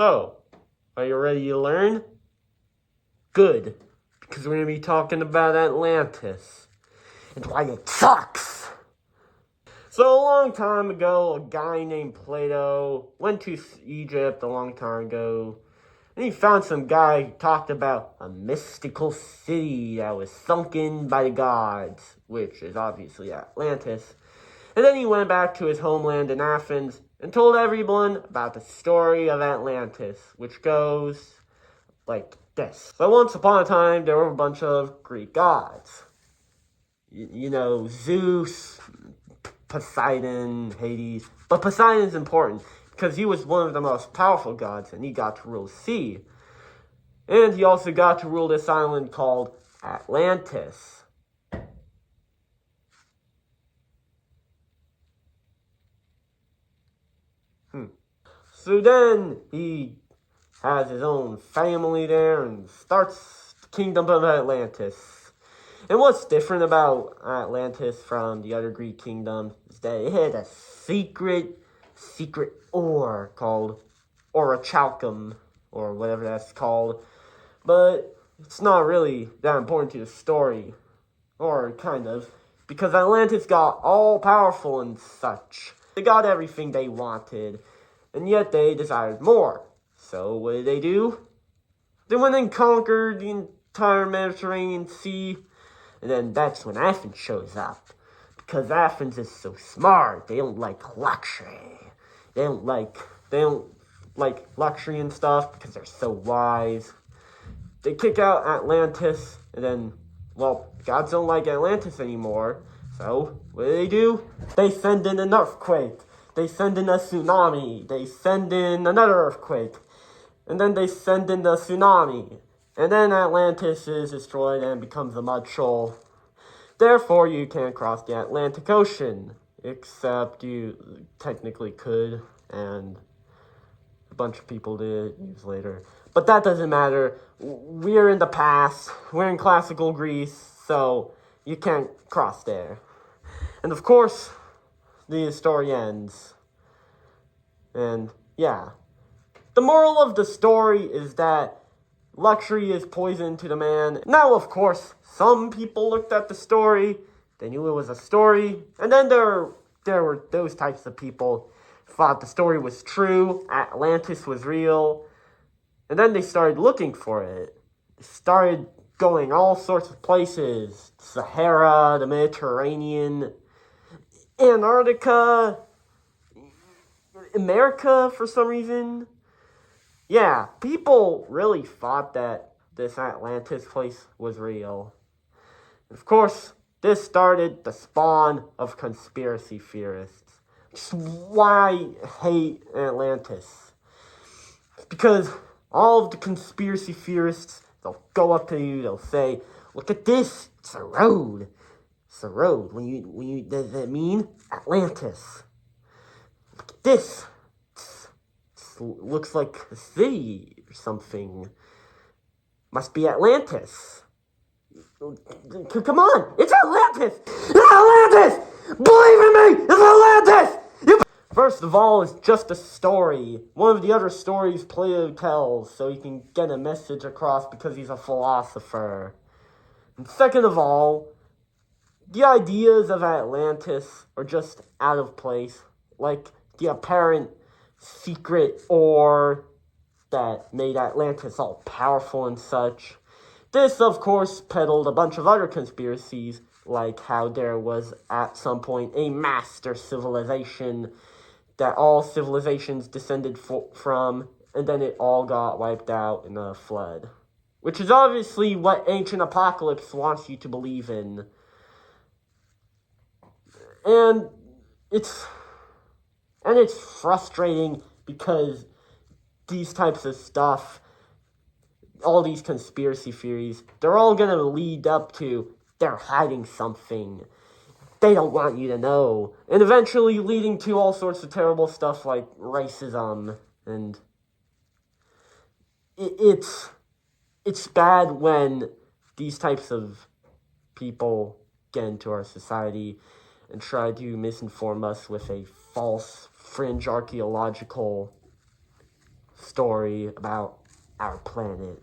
So, are you ready to learn? Good, because we're going to be talking about Atlantis and why it sucks. So, a long time ago, a guy named Plato went to Egypt a long time ago, and he found some guy who talked about a mystical city that was sunken by the gods, which is obviously Atlantis. And then he went back to his homeland in Athens and told everyone about the story of Atlantis, which goes like this. So once upon a time, there were a bunch of Greek gods. You know, Zeus, Poseidon, Hades. But Poseidon's important because he was one of the most powerful gods and he got to rule the sea. And he also got to rule this island called Atlantis. So then he has his own family there and starts the kingdom of Atlantis. And what's different about Atlantis from the other Greek kingdoms is that it had a secret ore called orichalcum, or whatever that's called. But it's not really that important to the story, or kind of, because Atlantis got all powerful and such. They got everything they wanted, and yet they desired more. So what did they do? They went and conquered the entire Mediterranean Sea, and then that's when Athens shows up. Because Athens is so smart, they don't like luxury. They don't like luxury and stuff because they're so wise. They kick out Atlantis, and then, well, gods don't like Atlantis anymore. So what do? They send in an earthquake. They send in a tsunami. They send in another earthquake. And then they send in the tsunami. And then Atlantis is destroyed and becomes a mud shoal. Therefore, you can't cross the Atlantic Ocean. Except you technically could, and a bunch of people did years later. But that doesn't matter. We're in the past. We're in classical Greece, so you can't cross there. And of course, the story ends. And yeah. The moral of the story is that luxury is poison to the man. Now, of course, some people looked at the story, they knew it was a story, and then there were those types of people who thought the story was true, Atlantis was real, and then they started looking for it. They started going all sorts of places. Sahara, the Mediterranean, Antarctica, America for some reason. Yeah, people really thought that this Atlantis place was real. Of course, this started the spawn of conspiracy theorists. Which is why I hate Atlantis. It's because all of the conspiracy theorists, they'll go up to you, they'll say, look at this, it's a road. It's a road. When you does that mean Atlantis? Look at this. Looks like a city or something. Must be Atlantis. Come on, it's Atlantis! It's Atlantis! Believe in me, it's Atlantis! First of all, it's just a story. One of the other stories Plato tells, so he can get a message across because he's a philosopher. And second of all, the ideas of Atlantis are just out of place. Like the apparent secret ore that made Atlantis all powerful and such. This, of course, peddled a bunch of other conspiracies, like how there was at some point a master civilization that all civilizations descended from, and then it all got wiped out in a flood. Which is obviously what Ancient Apocalypse wants you to believe in. And it's frustrating because these types of stuff, all these conspiracy theories, they're all going to lead up to they're hiding something. They don't want you to know. And eventually leading to all sorts of terrible stuff like racism. And it's bad when these types of people get into our society and try to misinform us with a false fringe archaeological story about our planet.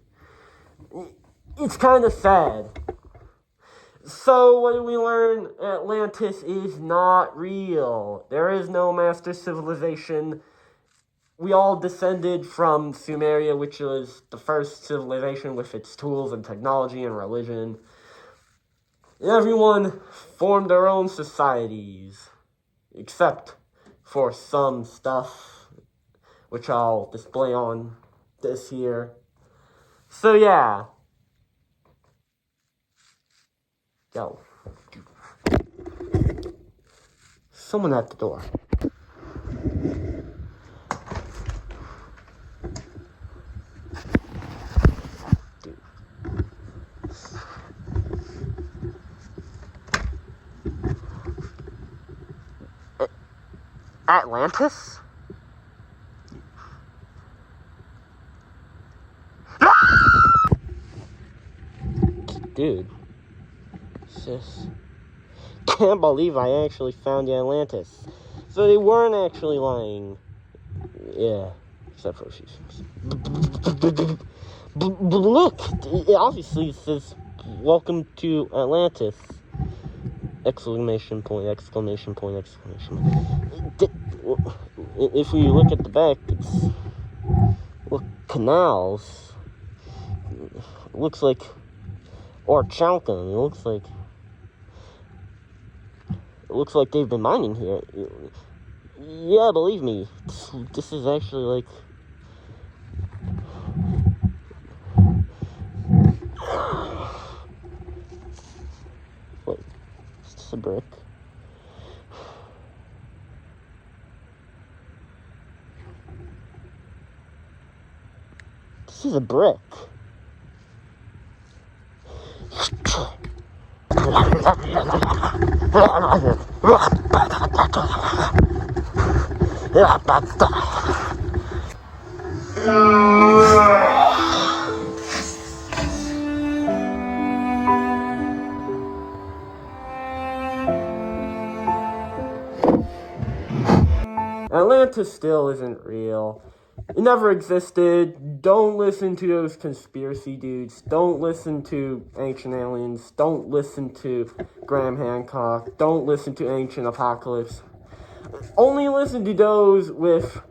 It's kind of sad. So, what do we learn? Atlantis is not real. There is no master civilization. We all descended from Sumeria, which was the first civilization with its tools and technology and religion. And everyone formed their own societies, except for some stuff, which I'll display on this here. So, yeah. Yo. Someone at the door. Dude. Atlantis? Dude. Sis. Can't believe I actually found the Atlantis. So they weren't actually lying. Yeah, except for a few things. Look, it obviously says, "Welcome to Atlantis!" Exclamation point, exclamation point, exclamation point. If we look at the back, it's, look, canals. It looks like, or Chalcon, it looks like they've been mining here. Yeah, believe me, this is actually like... Wait, is this a brick? This is a brick. Atlantis still isn't real. It never existed. Don't listen to those conspiracy dudes. Don't listen to Ancient Aliens. Don't listen to Graham Hancock. Don't listen to Ancient Apocalypse. Only listen to those with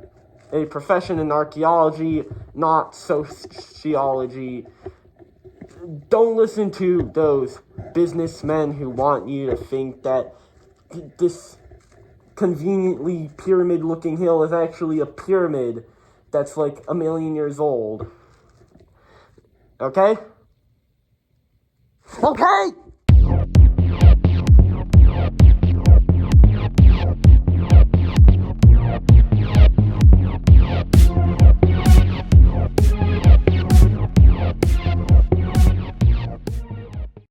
a profession in archaeology, not sociology. Don't listen to those businessmen who want you to think that this conveniently pyramid-looking hill is actually a pyramid that's like 1 million years old. Okay? Okay!